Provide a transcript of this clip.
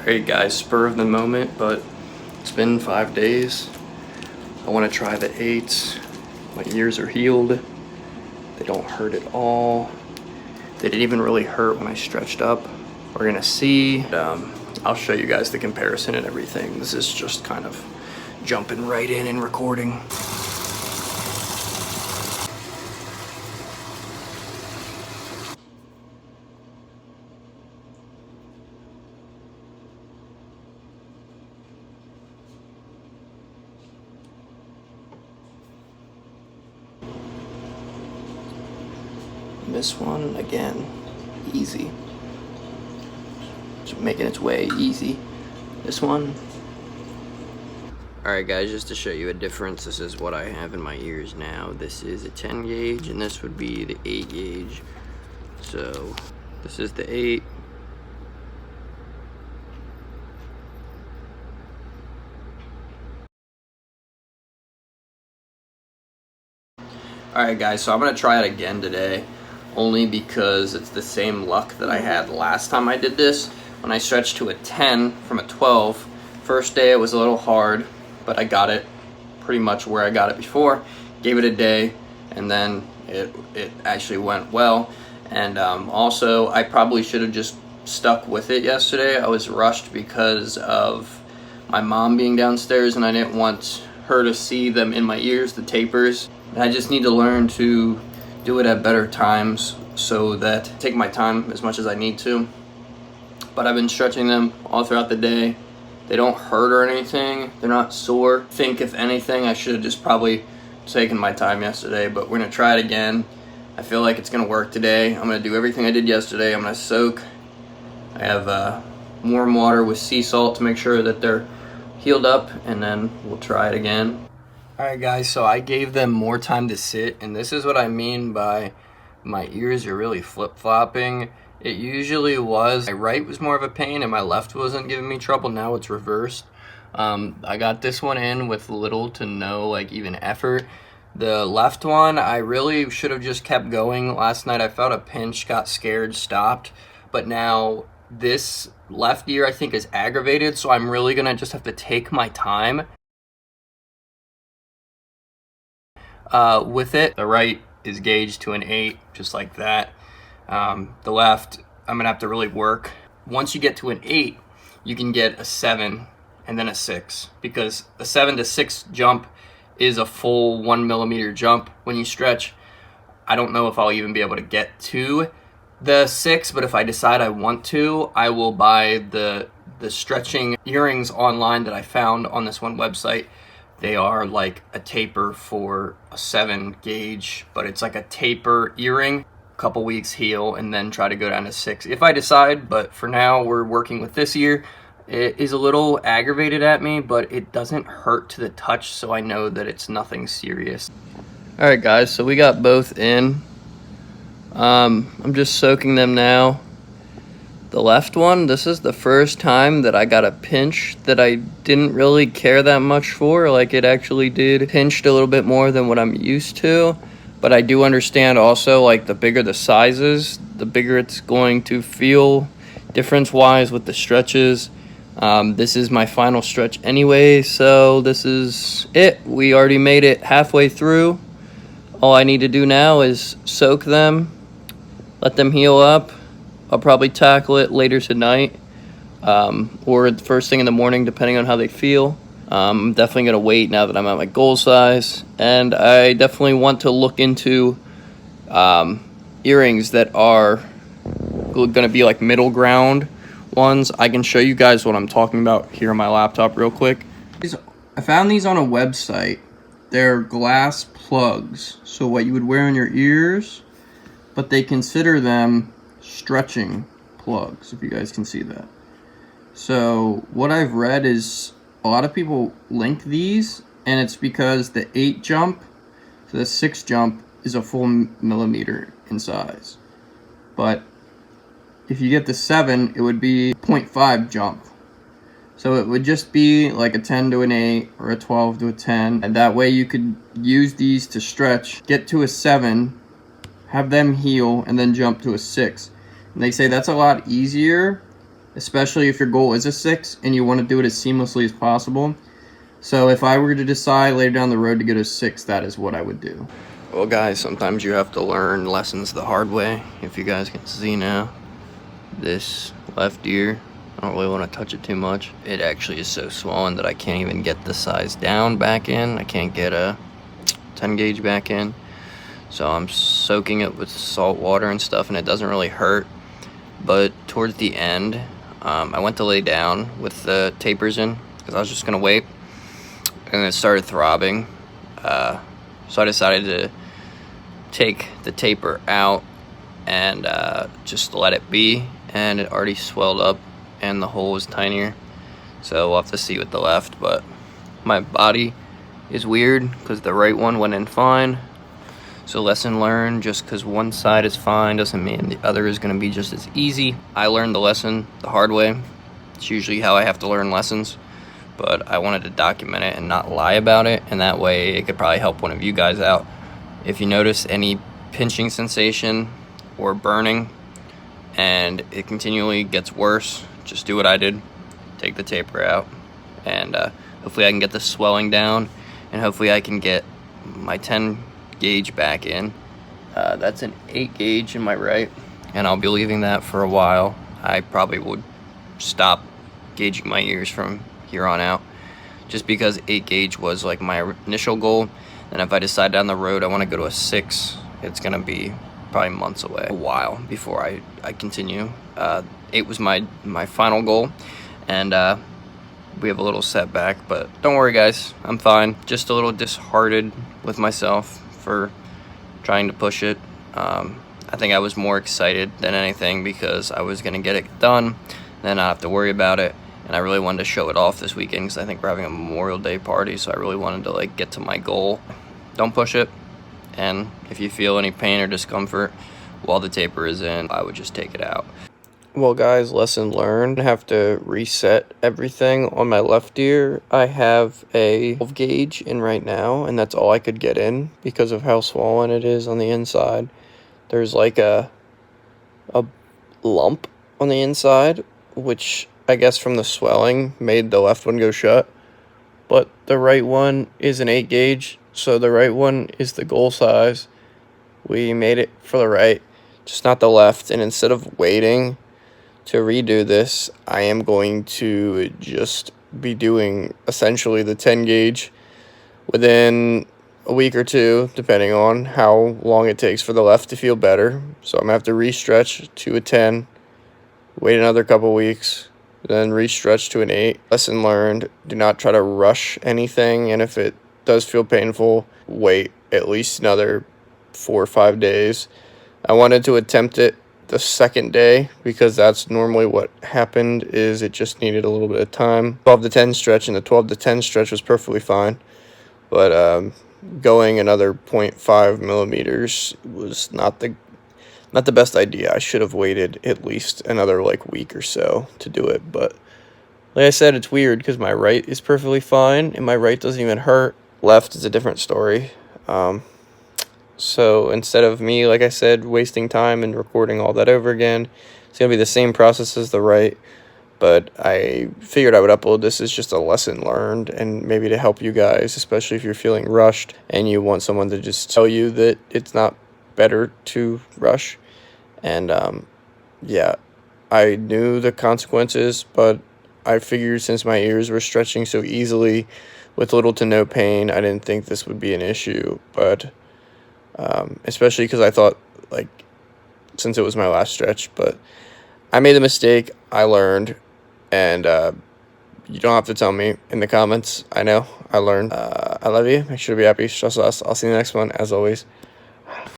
Hey guys, spur of the moment, but it's been 5 days. I want to try the 8s. My ears are healed. They don't hurt at all. They didn't even really hurt when I stretched up. We're gonna see. I'll show you guys the comparison and everything. This is just kind of jumping right in and recording. This one, again, easy. Just making its way easy. This one. Alright guys, just to show you a difference, this is what I have in my ears now. This is a 10 gauge and this would be the 8 gauge. So, this is the 8. Alright guys, so I'm going to try it again today. Only because it's the same luck that I had last time I did this. When I stretched to a 10 from a 12, first day it was a little hard, but I got it pretty much where I got it before. Gave it a day, and then it actually went well. And also, I probably should have just stuck with it yesterday. I was rushed because of my mom being downstairs, and I didn't want her to see them in my ears, the tapers. And I just need to learn to do it at better times so that I take my time as much as I need to. But I've been stretching them all throughout the day. They don't hurt or anything. They're not sore. I think if anything, I should have just probably taken my time yesterday, but we're gonna try it again. I feel like it's gonna work today. I'm gonna do everything I did yesterday. I'm gonna soak. I have warm water with sea salt to make sure that they're healed up, and then we'll try it again. Alright guys, so I gave them more time to sit, and this is what I mean by my ears are really flip-flopping. It usually was, my right was more of a pain and my left wasn't giving me trouble. Now it's reversed. I got this one in with little to no even effort. The left one, I really should have just kept going. Last night I felt a pinch, got scared, stopped, but now this left ear I think is aggravated, so I'm really gonna just have to take my time with it. The right is gauged to an 8, just like that. The left, I'm gonna have to really work. Once you get to an 8, you can get a 7 and then a 6, because a 7 to 6 jump is a full 1 millimeter jump when you stretch. I don't know if I'll even be able to get to the 6, but if I decide I want to, I will buy the stretching earrings online that I found on this one website. They are like a taper for a 7 gauge, but it's like a taper earring. A couple weeks heal and then try to go down to 6 if I decide, but for now we're working with this ear. It is a little aggravated at me, but it doesn't hurt to the touch, so I know that it's nothing serious. Alright guys, so we got both in. I'm just soaking them now. The left one, this is the first time that I got a pinch that I didn't really care that much for. Like, it actually did pinched a little bit more than what I'm used to. But I do understand also, like, the bigger the sizes, the bigger it's going to feel difference-wise with the stretches. This is my final stretch anyway, so this is it. We already made it halfway through. All I need to do now is soak them, let them heal up. I'll probably tackle it later tonight or the first thing in the morning, depending on how they feel. I'm definitely going to wait now that I'm at my goal size. And I definitely want to look into earrings that are going to be like middle ground ones. I can show you guys what I'm talking about here on my laptop real quick. I found these on a website. They're glass plugs. So what you would wear in your ears, but they consider them stretching plugs, if you guys can see that. So what I've read is a lot of people link these, and it's because the 8 jump to the 6 jump is a full millimeter in size. But if you get the 7, it would be 0.5 jump. So it would just be like a 10 to an 8 or a 12 to a 10. And that way you could use these to stretch, get to a 7, have them heal, and then jump to a 6. And they say that's a lot easier especially if your goal is a 6 and you want to do it as seamlessly as possible. So if I were to decide later down the road to go to 6, that is what I would do. Well, guys, sometimes you have to learn lessons the hard way. If you guys can see now, this left ear, I don't really want to touch it too much. It actually is so swollen that I can't even get the size down back in. I can't get a 10 gauge back in. So I'm soaking it with salt water and stuff, and it doesn't really hurt. But towards the end, I went to lay down with the tapers in because I was just going to wait. And it started throbbing. So I decided to take the taper out and just let it be. And it already swelled up and the hole was tinier. So we'll have to see with the left. But my body is weird because the right one went in fine. So lesson learned, just because one side is fine doesn't mean the other is going to be just as easy. I learned the lesson the hard way. It's usually how I have to learn lessons, but I wanted to document it and not lie about it, and that way it could probably help one of you guys out. If you notice any pinching sensation or burning and it continually gets worse, just do what I did. Take the taper out, and hopefully I can get the swelling down, and hopefully I can get my 10 gauge back in. That's an 8 gauge in my right, and I'll be leaving that for a while. I probably would stop gauging my ears from here on out, just because 8 gauge was like my initial goal. And if I decide down the road I want to go to a 6, it's gonna be probably months away, a while before I continue. 8 was my final goal, and we have a little setback, but don't worry guys, I'm fine. Just a little disheartened with myself for trying to push it. I think I was more excited than anything because I was gonna get it done, then not have to worry about it. And I really wanted to show it off this weekend because I think we're having a Memorial Day party, so I really wanted to like get to my goal. Don't push it, and if you feel any pain or discomfort while the taper is in, I would just take it out. Well guys, lesson learned. I have to reset everything on my left ear. I have a 12 gauge in right now, and that's all I could get in because of how swollen it is on the inside. There's like a lump on the inside, which I guess from the swelling made the left one go shut. But the right one is an 8 gauge, so the right one is the goal size. We made it for the right, just not the left. And instead of waiting to redo this, I am going to just be doing essentially the 10 gauge within a week or two, depending on how long it takes for the left to feel better. So I'm going to have to re-stretch to a 10, wait another couple weeks, then re-stretch to an 8. Lesson learned, do not try to rush anything, and if it does feel painful, wait at least another 4 or 5 days. I wanted to attempt it the second day because that's normally what happened, is it just needed a little bit of time. 12 to 10 stretch, and the 12 to 10 stretch was perfectly fine, but going another 0.5 millimeters was not the best idea. I should have waited at least another like week or so to do it, but like I said, it's weird because my right is perfectly fine and my right doesn't even hurt. Left is a different story. So instead of me, like I said, wasting time and recording all that over again, it's going to be the same process as the right, but I figured I would upload this as just a lesson learned and maybe to help you guys, especially if you're feeling rushed and you want someone to just tell you that it's not better to rush. And yeah, I knew the consequences, but I figured since my ears were stretching so easily with little to no pain, I didn't think this would be an issue. But especially because I thought, like, since it was my last stretch, but I made the mistake. I learned, and you don't have to tell me in the comments. I know I learned. I love you. Make sure to be happy. Trust us. I'll see you in the next one, as always.